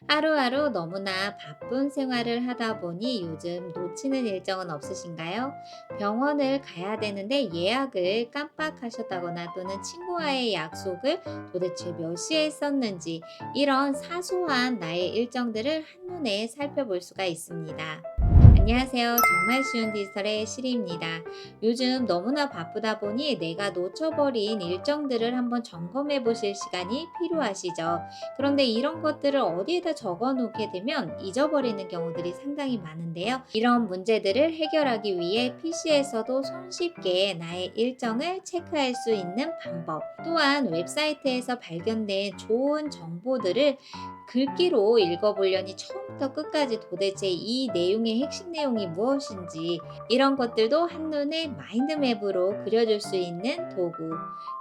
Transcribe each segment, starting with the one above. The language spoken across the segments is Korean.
하루하루 너무나 바쁜 생활을 하다 보니 요즘 놓치는 일정은 없으신가요? 병원을 가야 되는데 예약을 깜빡하셨다거나 또는 친구와의 약속을 도대체 몇 시에 했었는지 이런 사소한 나의 일정들을 한눈에 살펴볼 수가 있습니다. 안녕하세요. 정말 쉬운 디지털의 시리입니다. 요즘 너무나 바쁘다 보니 내가 놓쳐버린 일정들을 한번 점검해 보실 시간이 필요하시죠. 그런데 이런 것들을 어디에다 적어 놓게 되면 잊어버리는 경우들이 상당히 많은데요. 이런 문제들을 해결하기 위해 PC에서도 손쉽게 나의 일정을 체크할 수 있는 방법, 또한 웹사이트에서 발견된 좋은 정보들을 글귀로 읽어보려니 처음부터 끝까지 도대체 이 내용의 핵심 내용이 무엇인지 이런 것들도 한눈에 마인드맵으로 그려줄 수 있는 도구.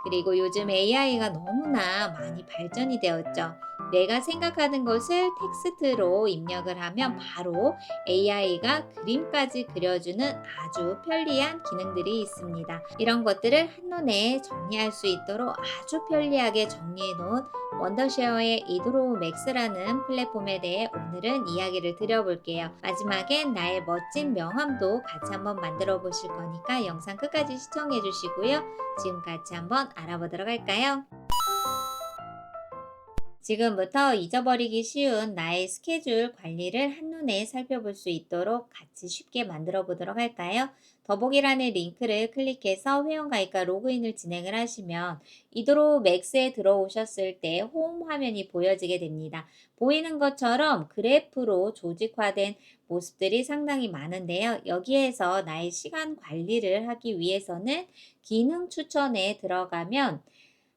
그리고 요즘 AI가 너무나 많이 발전이 되었죠. 내가 생각하는 것을 텍스트로 입력을 하면 바로 AI가 그림까지 그려주는 아주 편리한 기능들이 있습니다. 이런 것들을 한눈에 정리할 수 있도록 아주 편리하게 정리해 놓은 원더쉐어의 이드로우 맥스라는 플랫폼에 대해 오늘은 이야기를 드려볼게요. 마지막엔 나의 멋진 명함도 같이 한번 만들어 보실 거니까 영상 끝까지 시청해 주시고요. 지금 같이 한번 알아보도록 할까요? 지금부터 잊어버리기 쉬운 나의 스케줄 관리를 한눈에 살펴볼 수 있도록 같이 쉽게 만들어 보도록 할까요? 더보기란의 링크를 클릭해서 회원가입과 로그인을 진행을 하시면 이도로 맥스에 들어오셨을 때 홈 화면이 보여지게 됩니다. 보이는 것처럼 그래프로 조직화된 모습들이 상당히 많은데요. 여기에서 나의 시간 관리를 하기 위해서는 기능 추천에 들어가면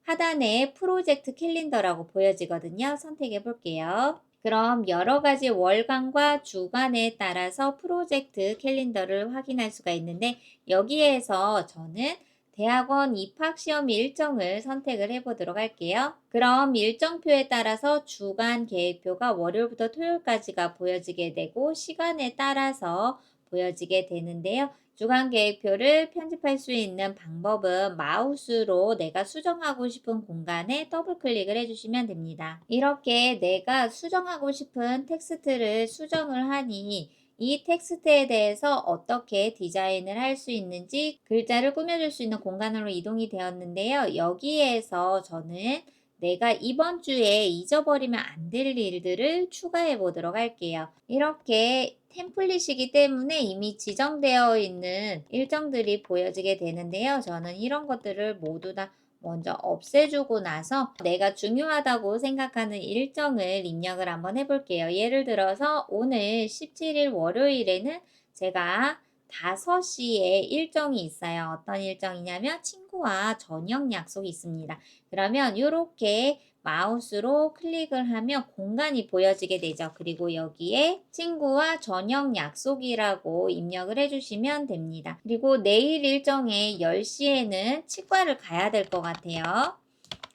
하단에 프로젝트 캘린더라고 보여지거든요. 선택해 볼게요. 그럼 여러 가지 월간과 주간에 따라서 프로젝트 캘린더를 확인할 수가 있는데 여기에서 저는 대학원 입학 시험 일정을 선택을 해 보도록 할게요. 그럼 일정표에 따라서 주간 계획표가 월요일부터 토요일까지가 보여지게 되고 시간에 따라서 보여지게 되는데요. 주간 계획표를 편집할 수 있는 방법은 마우스로 내가 수정하고 싶은 공간에 더블 클릭을 해주시면 됩니다. 이렇게 내가 수정하고 싶은 텍스트를 수정을 하니 이 텍스트에 대해서 어떻게 디자인을 할 수 있는지 글자를 꾸며줄 수 있는 공간으로 이동이 되었는데요. 여기에서 저는 내가 이번 주에 잊어버리면 안 될 일들을 추가해 보도록 할게요. 이렇게 템플릿이기 때문에 이미 지정되어 있는 일정들이 보여지게 되는데요. 저는 이런 것들을 모두 다 먼저 없애주고 나서 내가 중요하다고 생각하는 일정을 입력을 한번 해볼게요. 예를 들어서 오늘 17일 월요일에는 제가 5시에 일정이 있어요. 어떤 일정이냐면 친구와 저녁 약속이 있습니다. 그러면 이렇게 마우스로 클릭을 하면 공간이 보여지게 되죠. 그리고 여기에 친구와 저녁 약속이라고 입력을 해주시면 됩니다. 그리고 내일 일정에 10시에는 치과를 가야 될 것 같아요.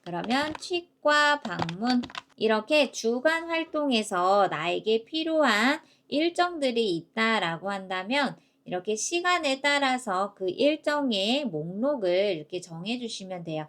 그러면 치과 방문 이렇게 주간 활동에서 나에게 필요한 일정들이 있다라고 한다면 이렇게 시간에 따라서 그 일정의 목록을 이렇게 정해 주시면 돼요.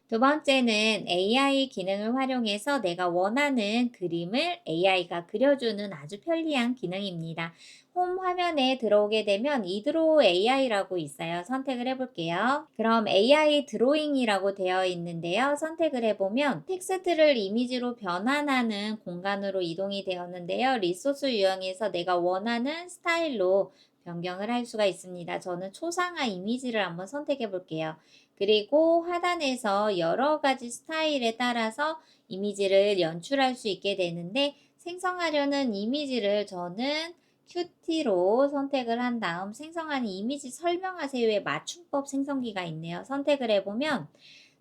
두 번째는 AI 기능을 활용해서 내가 원하는 그림을 AI가 그려주는 아주 편리한 기능입니다. 홈 화면에 들어오게 되면 이드로우 AI라고 있어요. 선택을 해볼게요. 그럼 AI 드로잉이라고 되어 있는데요. 선택을 해보면 텍스트를 이미지로 변환하는 공간으로 이동이 되었는데요. 리소스 유형에서 내가 원하는 스타일로 변경을 할 수가 있습니다. 저는 초상화 이미지를 한번 선택해 볼게요. 그리고 하단에서 여러 가지 스타일에 따라서 이미지를 연출할 수 있게 되는데 생성하려는 이미지를 저는 큐티로 선택을 한 다음 생성한 이미지 설명하세요의 맞춤법 생성기가 있네요. 선택을 해보면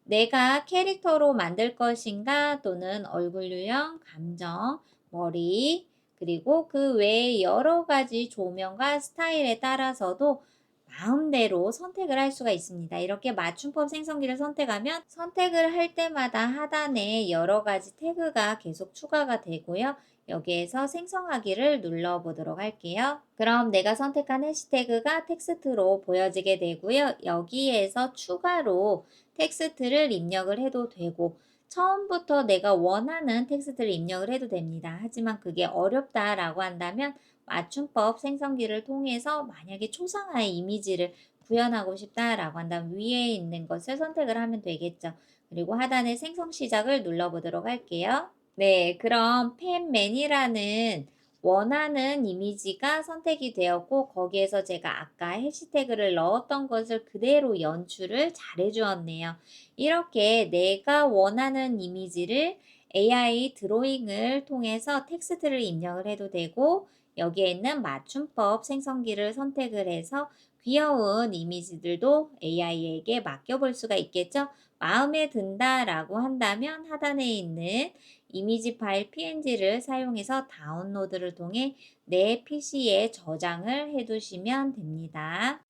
내가 캐릭터로 만들 것인가 또는 얼굴 유형, 감정, 머리 그리고 그 외에 여러 가지 조명과 스타일에 따라서도 마음대로 선택을 할 수가 있습니다. 이렇게 맞춤법 생성기를 선택하면 선택을 할 때마다 하단에 여러 가지 태그가 계속 추가가 되고요. 여기에서 생성하기를 눌러보도록 할게요. 그럼 내가 선택한 해시태그가 텍스트로 보여지게 되고요. 여기에서 추가로 텍스트를 입력을 해도 되고 처음부터 내가 원하는 텍스트를 입력을 해도 됩니다. 하지만 그게 어렵다라고 한다면 맞춤법 생성기를 통해서 만약에 초상화의 이미지를 구현하고 싶다라고 한다면 위에 있는 것을 선택을 하면 되겠죠. 그리고 하단에 생성 시작을 눌러보도록 할게요. 네, 그럼 펜맨이라는 원하는 이미지가 선택이 되었고 거기에서 제가 아까 해시태그를 넣었던 것을 그대로 연출을 잘 해주었네요. 이렇게 내가 원하는 이미지를 AI 드로잉을 통해서 텍스트를 입력을 해도 되고 여기에 있는 맞춤법 생성기를 선택을 해서 귀여운 이미지들도 AI에게 맡겨볼 수가 있겠죠. 마음에 든다라고 한다면 하단에 있는 이미지 파일 PNG를 사용해서 다운로드를 통해 내 PC에 저장을 해두시면 됩니다.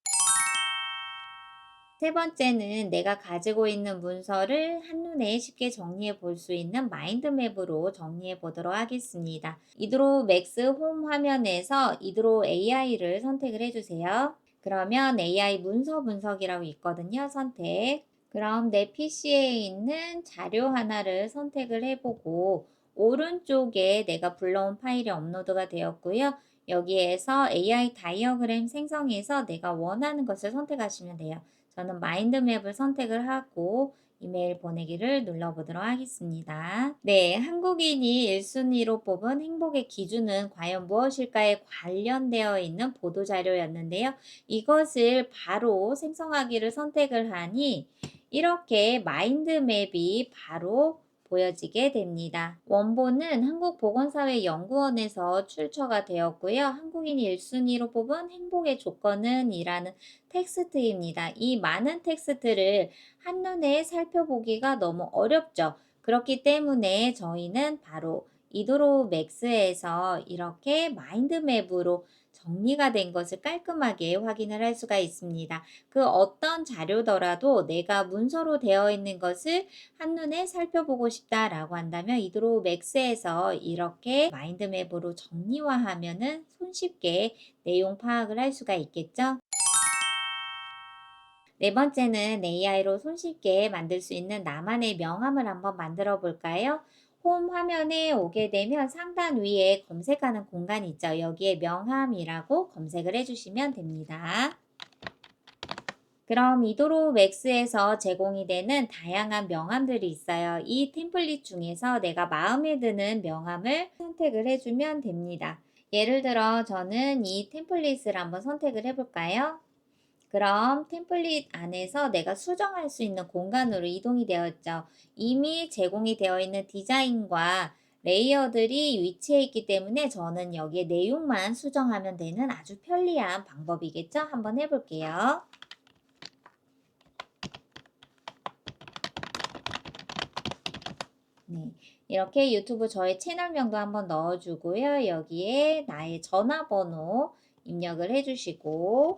세 번째는 내가 가지고 있는 문서를 한눈에 쉽게 정리해 볼 수 있는 마인드맵으로 정리해 보도록 하겠습니다. 이드로 맥스 홈 화면에서 이드로 AI를 선택을 해주세요. 그러면 AI 문서 분석이라고 있거든요. 선택. 그럼 내 PC에 있는 자료 하나를 선택을 해보고 오른쪽에 내가 불러온 파일이 업로드가 되었고요. 여기에서 AI 다이어그램 생성해서 내가 원하는 것을 선택하시면 돼요. 저는 마인드맵을 선택을 하고 이메일 보내기를 눌러보도록 하겠습니다. 네, 한국인이 1순위로 뽑은 행복의 기준은 과연 무엇일까에 관련되어 있는 보도자료였는데요. 이것을 바로 생성하기를 선택을 하니 이렇게 마인드맵이 바로 보여지게 됩니다. 원본은 한국보건사회연구원에서 출처가 되었고요. 한국인이 1순위로 뽑은 행복의 조건은 이라는 텍스트입니다. 이 많은 텍스트를 한눈에 살펴보기가 너무 어렵죠. 그렇기 때문에 저희는 바로 이도로 맥스에서 이렇게 마인드맵으로 정리가 된 것을 깔끔하게 확인을 할 수가 있습니다. 그 어떤 자료더라도 내가 문서로 되어 있는 것을 한눈에 살펴보고 싶다라고 한다면 이도로 맥스에서 이렇게 마인드맵으로 정리화하면은 손쉽게 내용 파악을 할 수가 있겠죠. 네 번째는 AI로 손쉽게 만들 수 있는 나만의 명함을 한번 만들어 볼까요? 홈 화면에 오게 되면 상단 위에 검색하는 공간이 있죠. 여기에 명함이라고 검색을 해주시면 됩니다. 그럼 이도로 맥스에서 제공이 되는 다양한 명함들이 있어요. 이 템플릿 중에서 내가 마음에 드는 명함을 선택을 해주면 됩니다. 예를 들어 저는 이 템플릿을 한번 선택을 해볼까요? 그럼 템플릿 안에서 내가 수정할 수 있는 공간으로 이동이 되었죠. 이미 제공이 되어 있는 디자인과 레이어들이 위치해 있기 때문에 저는 여기에 내용만 수정하면 되는 아주 편리한 방법이겠죠. 한번 해볼게요. 네, 이렇게 유튜브 저의 채널명도 한번 넣어주고요. 여기에 나의 전화번호 입력을 해주시고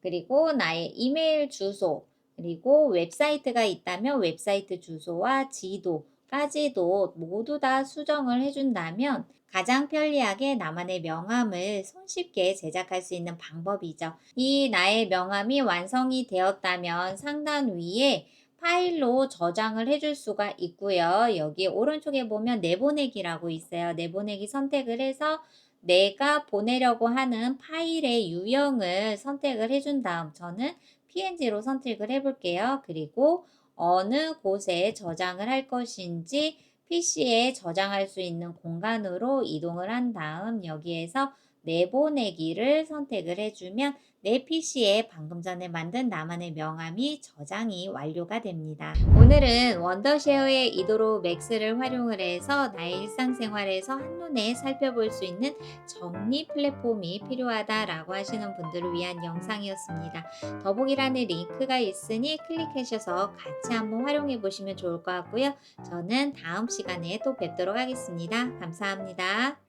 그리고 나의 이메일 주소, 그리고 웹사이트가 있다면 웹사이트 주소와 지도까지도 모두 다 수정을 해준다면 가장 편리하게 나만의 명함을 손쉽게 제작할 수 있는 방법이죠. 이 나의 명함이 완성이 되었다면 상단 위에 파일로 저장을 해줄 수가 있고요. 여기 오른쪽에 보면 내보내기라고 있어요. 내보내기 선택을 해서 내가 보내려고 하는 파일의 유형을 선택을 해준 다음 저는 PNG로 선택을 해볼게요. 그리고 어느 곳에 저장을 할 것인지 PC에 저장할 수 있는 공간으로 이동을 한 다음 여기에서 내보내기를 선택을 해주면 내 PC에 방금 전에 만든 나만의 명함이 저장이 완료가 됩니다. 오늘은 원더쉐어의 이도로 맥스를 활용을 해서 나의 일상생활에서 한눈에 살펴볼 수 있는 정리 플랫폼이 필요하다라고 하시는 분들을 위한 영상이었습니다. 더보기란에 링크가 있으니 클릭하셔서 같이 한번 활용해 보시면 좋을 것 같고요. 저는 다음 시간에 또 뵙도록 하겠습니다. 감사합니다.